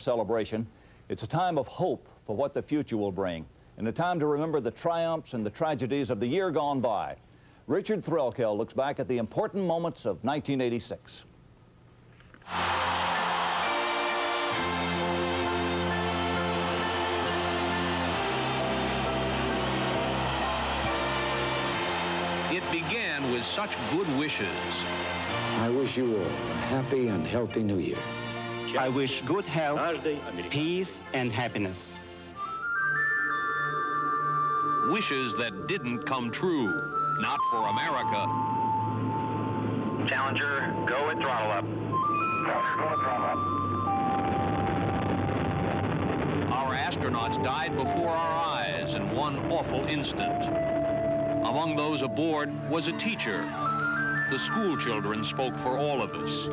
celebration. It's a time of hope for what the future will bring, and a time to remember the triumphs and the tragedies of the year gone by. Richard Threlkeld looks back at the important moments of 1986. It began with such good wishes. I wish you all a happy and healthy New Year. I wish good health, peace, and happiness. Wishes that didn't come true. Not for America. Challenger, go at throttle up. Challenger, go at throttle up. Our astronauts died before our eyes in one awful instant. Among those aboard was a teacher. The school children spoke for all of us.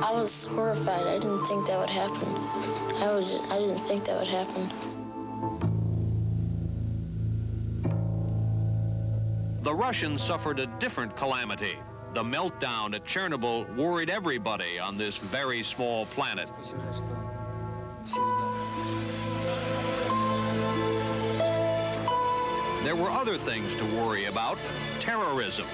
I was horrified. I didn't think that would happen. I didn't think that would happen. The Russians suffered a different calamity. The meltdown at Chernobyl worried everybody on this very small planet. There were other things to worry about. Terrorism.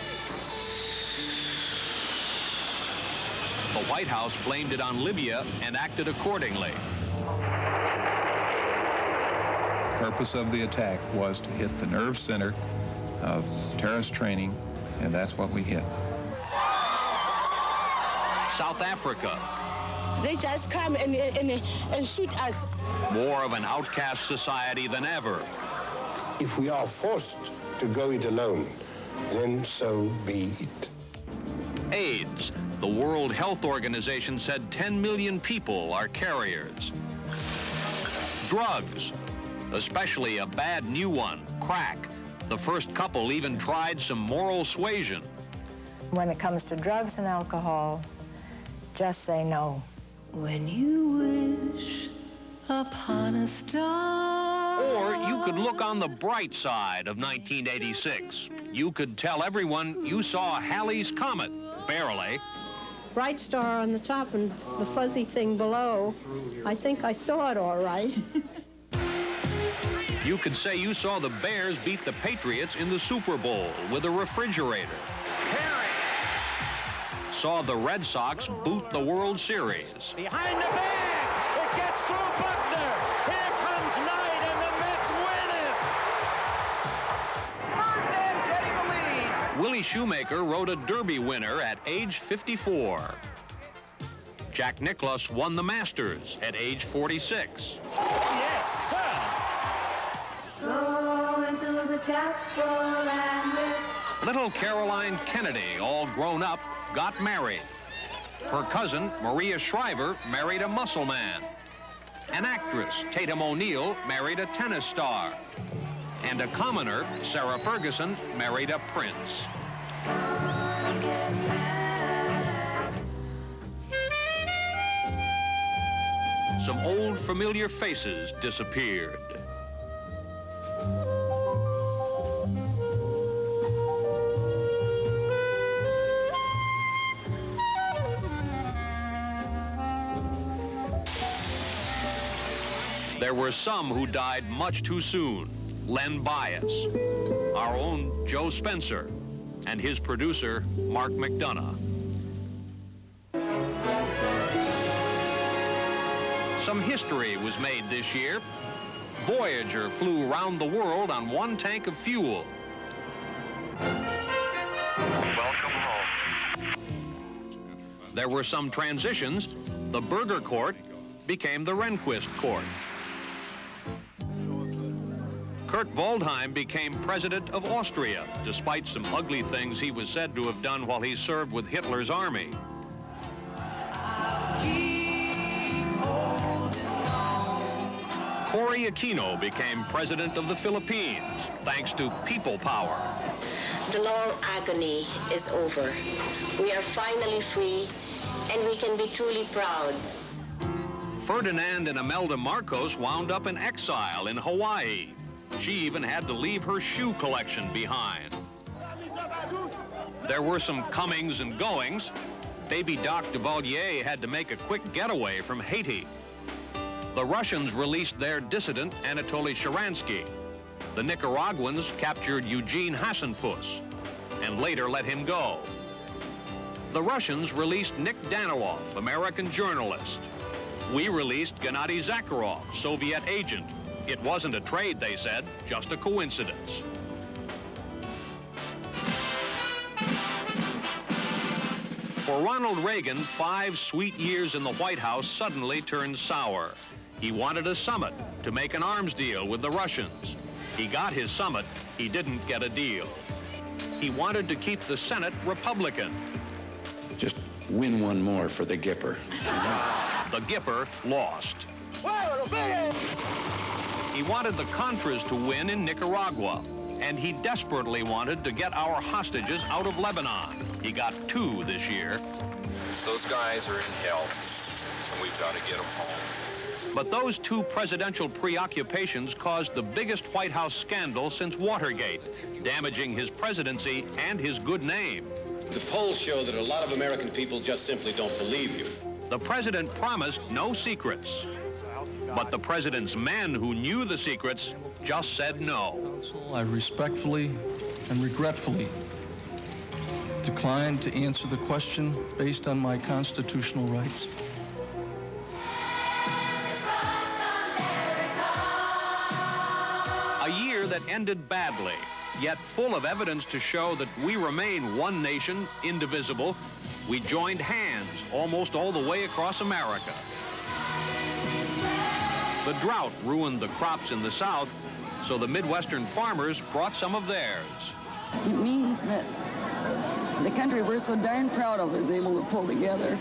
The White House blamed it on Libya and acted accordingly. The purpose of the attack was to hit the nerve center of terrorist training, and that's what we hit. South Africa. They just come and shoot us. More of an outcast society than ever. If we are forced to go it alone, then so be it. AIDS. The World Health Organization said 10 million people are carriers. Drugs, especially a bad new one, crack. The first couple even tried some moral suasion. When it comes to drugs and alcohol, just say no. When you wish upon a star. Or you could look on the bright side of 1986. You could tell everyone you saw Halley's Comet, barely. Bright star on the top and the fuzzy thing below. I think I saw it all right. You could say you saw the Bears beat the Patriots in the Super Bowl with a refrigerator. Harry! Saw the Red Sox boot the World Series. Behind the bag! It gets through Buckner! Here comes Knight and the Mets win it! Martin getting the lead! Willie Shoemaker rode a Derby winner at age 54. Jack Nicklaus won the Masters at age 46. Yes, sir! Go into the chapel and Little Caroline Kennedy, all grown up, got married. Her cousin, Maria Shriver, married a muscle man. An actress, Tatum O'Neal, married a tennis star. And a commoner, Sarah Ferguson, married a prince. Some old familiar faces disappeared. There were some who died much too soon. Len Bias, our own Joe Spencer, and his producer, Mark McDonough. Some history was made this year. Voyager flew around the world on one tank of fuel. Welcome home. There were some transitions. The Burger Court became the Rehnquist Court. Kurt Waldheim became president of Austria, despite some ugly things he was said to have done while he served with Hitler's army. Cory Aquino became president of the Philippines, thanks to people power. The long agony is over. We are finally free, and we can be truly proud. Ferdinand and Imelda Marcos wound up in exile in Hawaii. She even had to leave her shoe collection behind. There were some comings and goings. Baby Doc Duvalier had to make a quick getaway from Haiti. The Russians released their dissident, Anatoly Sharansky. The Nicaraguans captured Eugene Hassenfuss and later let him go. The Russians released Nick Danilov, American journalist. We released Gennady Zakharov, Soviet agent. It wasn't a trade, they said, just a coincidence. For Ronald Reagan, 5 sweet years in the White House suddenly turned sour. He wanted a summit to make an arms deal with the Russians. He got his summit, he didn't get a deal. He wanted to keep the Senate Republican. Just win one more for the Gipper. The Gipper lost. He wanted the Contras to win in Nicaragua, and he desperately wanted to get our hostages out of Lebanon. He got 2 this year. Those guys are in hell, and we've got to get them home. But those 2 presidential preoccupations caused the biggest White House scandal since Watergate, damaging his presidency and his good name. The polls show that a lot of American people just simply don't believe you. The president promised no secrets, but the president's men who knew the secrets just said no. I respectfully and regretfully decline to answer the question based on my constitutional rights. A year that ended badly, yet full of evidence to show that we remain one nation, indivisible. We joined hands almost all the way across America. The drought ruined the crops in the South, so the Midwestern farmers brought some of theirs. It means that the country we're so darn proud of is able to pull together.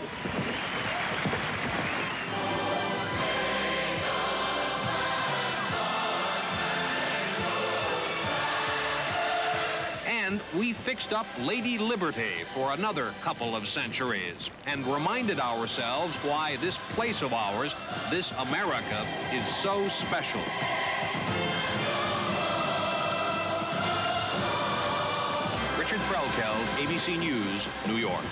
And we fixed up Lady Liberty for another couple of centuries and reminded ourselves why this place of ours, this America, is so special. Richard Threlkeld, ABC News, New York.